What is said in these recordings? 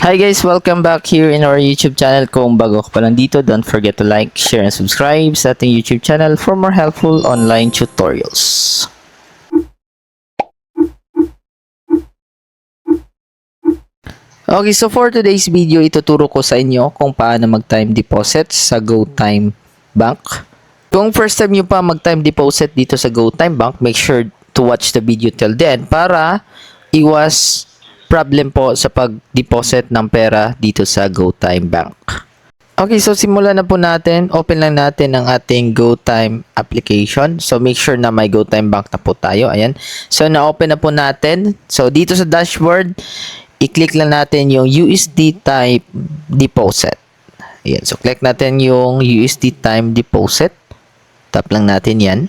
Hi guys, welcome back here in our YouTube channel. Kung bago ka pa lang dito, don't forget to like, share, and subscribe sa ating YouTube channel for more helpful online tutorials. Okay, so for today's video, ituturo ko sa inyo kung paano mag-time deposit sa GoTime Bank. Kung first time nyo pa mag-time deposit dito sa GoTime Bank, make sure to watch the video till the end para iwas problem po sa pag-deposit ng pera dito sa GoTime Bank. Okay, so simulan na po natin. Open lang natin ang ating GoTime application. So make sure na may GoTime Bank na po tayo. Ayan. So na-open na po natin. So dito sa dashboard, i-click lang natin yung USD Time Deposit. Ayan. So click natin yung USD Time Deposit. Tap lang natin yan.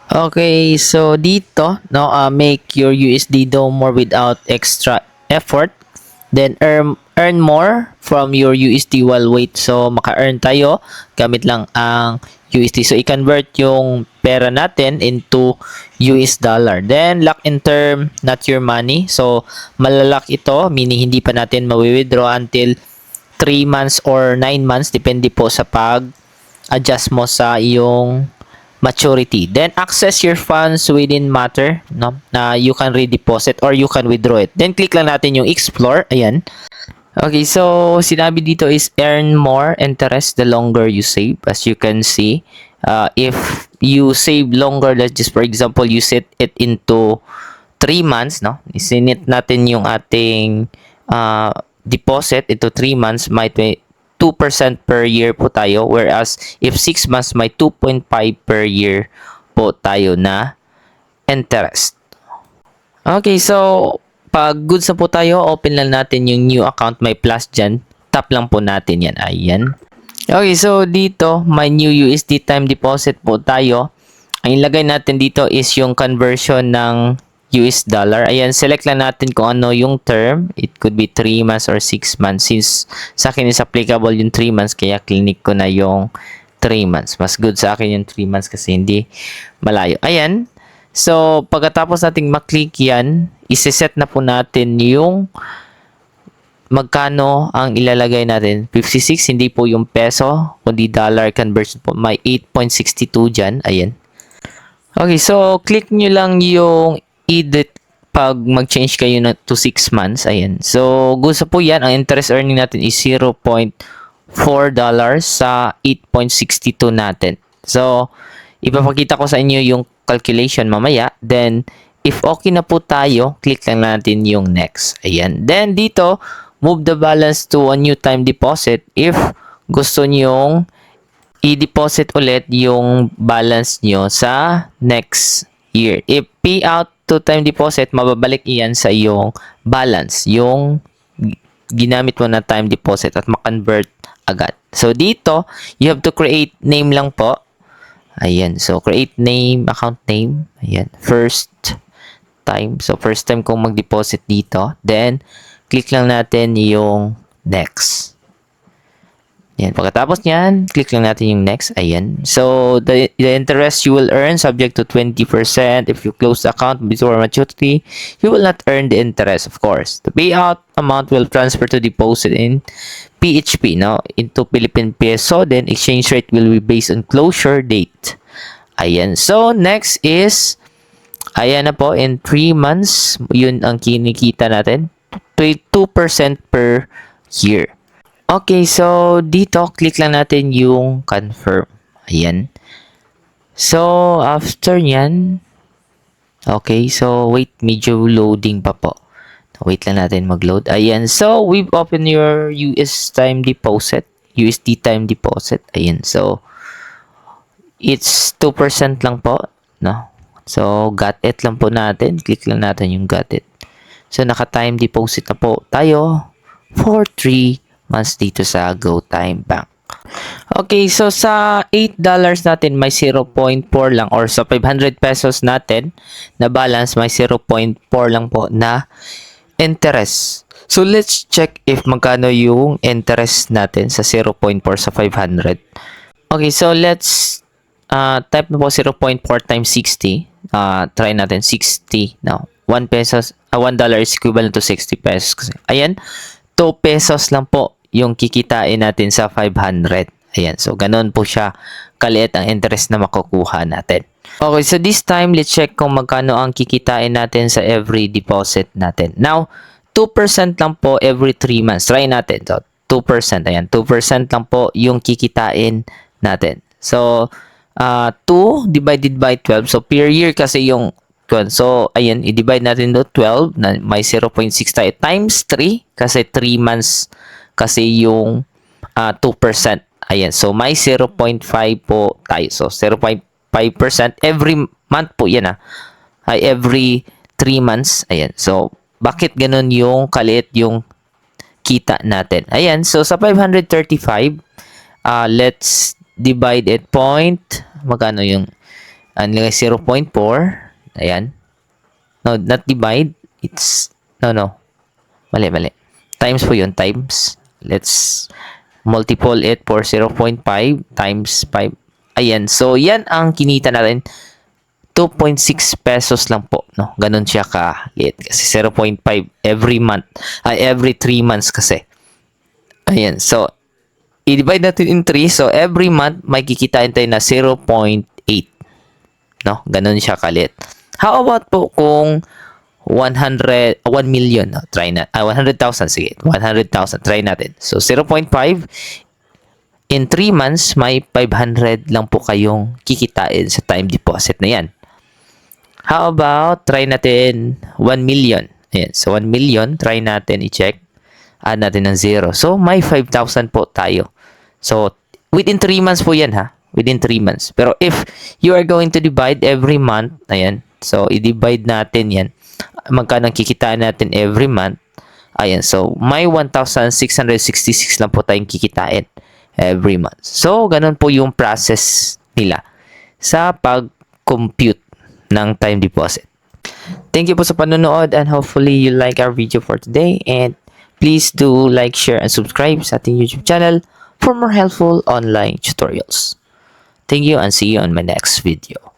Okay, so dito, no, make your USD do more without extra effort. Then earn more from your USD while wait. So maka-earn tayo gamit lang ang USD. So i-convert yung pera natin into US dollar. Then lock in term, not your money. So malalak ito, meaning hindi pa natin mawi-withdraw until 3 months or 9 months depende po sa pag-adjust mo sa iyong maturity. Then access your funds within Matter, no? Na you can redeposit or you can withdraw it. Then click lang natin yung explore. Ayan. Okay, so sinabi dito is earn more interest the longer you save. As you can see, if you save longer, let's just for example, you set it into 3 months, no? Isinit natin yung ating deposit into 3 months, might be 2% per year po tayo, whereas if 6 months may 2.5 per year po tayo na interest. Okay, so pag goods na po tayo, open lang natin yung new account, may plus dyan, tap lang po natin yan. Ayan. Okay, so dito may new USD time deposit po tayo. Ang ilagay natin dito is yung conversion ng US dollar. Ayan, select lang natin kung ano yung term. It could be 3 months or 6 months. Since sa akin is applicable yung 3 months, kaya clinic ko na yung 3 months. Mas good sa akin yung 3 months kasi hindi malayo. Ayan. So, pagkatapos nating maklik yan, isiset na po natin yung magkano ang ilalagay natin. 56, hindi po yung peso, kundi dollar conversion po. May 8.62 dyan. Ayan. Okay, so click nyo lang yung edit pag mag-change kayo na to 6 months. Ayan. So, gusto po yan. Ang interest earning natin is $0.4 sa 8.62 natin. So, ipapakita ko sa inyo yung calculation mamaya. Then, if okay na po tayo, click lang natin yung next. Ayan. Then, dito, move the balance to a new time deposit if gusto nyong i-deposit ulit yung balance nyo sa next year. If payout to time deposit, mababalik iyan sa iyong balance, yung ginamit mo na time deposit at makonvert agad. So, dito, you have to create name lang po. Ayan. So, create name, account name. Ayan. First time. So, first time kong mag-deposit dito. Then, click lang natin yung next. Ayan. Pagkatapos niyan, click lang natin yung next. Ayan. So, the interest you will earn subject to 20%. If you close the account before maturity, you will not earn the interest, of course. The payout amount will transfer to deposit in PHP, no? Into Philippine Peso. Then, exchange rate will be based on closure date. Ayan. So, next is, ayan na po, in 3 months, yun ang kinikita natin. 2% per year. Okay, so dito, click lang natin yung confirm. Ayan. So, after nyan, okay, so wait, medyo loading pa po. Wait lang natin mag-load. Ayan, so we've opened your USD time deposit. Ayan, so it's 2% lang po, no? So, got it lang po natin. Click lang natin yung got it. So, naka-time deposit na po tayo for 3 months dito sa GoTime Bank. Okay, so sa $8 natin may 0.4 lang, or sa 500 pesos natin na balance may 0.4 lang po na interest. So let's check if magkano yung interest natin sa 0.4 sa 500. Okay, so let's type na po 0.4 times 60. Try natin 60 now. $1 is equivalent to 60 pesos. Ayan. 2 pesos lang po yung kikitain natin sa 500. Ayan, so ganun po siya kaliit ang interest na makukuha natin. Okay, so this time, let's check kung magkano ang kikitain natin sa every deposit natin. Now, 2% lang po every 3 months. Try natin. So, 2%. Ayan, 2% lang po yung kikitain natin. So, 2 divided by 12. So, per year kasi yung so, ayan, i-divide natin do 12 na may 0.6 tayo times 3 kasi 3 months kasi yung 2%. Ayan, so may 0.5 po tayo. So, 0.5% every month po yan ay every 3 months. Ayan, so bakit ganun yung kaliit yung kita natin? Ayan, so sa 535, let's divide it magkano yung 0.4. Ayan. No, not divide. It's, no. Mali. Times po yun, times. Let's multiple it for 0.5 times 5. Ayan. So, yan ang kinita natin. 2.6 pesos lang po. No? Ganun siya ka-liit. Kasi 0.5 every month. Every 3 months kasi. Ayan. So, i-divide natin in 3. So, every month, may kikitain tayo na 0.8. No? Ganun siya ka-liit. How about po kung 1 million? No? Try na. 100,000. Sige. 100,000. Try natin. So, 0.5. In 3 months, may 500 lang po kayong kikitain sa time deposit na yan. How about, try natin 1 million. Ayan. So, 1 million. Try natin i-check. Add natin ng 0. So, may 5,000 po tayo. So, within 3 months po yan Within 3 months. Pero if you are going to divide every month, ayan. So, i-divide natin yan. Magkano kikitain natin every month. Ayan. So, may 1,666 lang po tayong kikitain every month. So, ganun po yung process nila sa pag-compute ng time deposit. Thank you po sa panonood and hopefully you like our video for today. And please do like, share, and subscribe sa ating YouTube channel for more helpful online tutorials. Thank you and see you on my next video.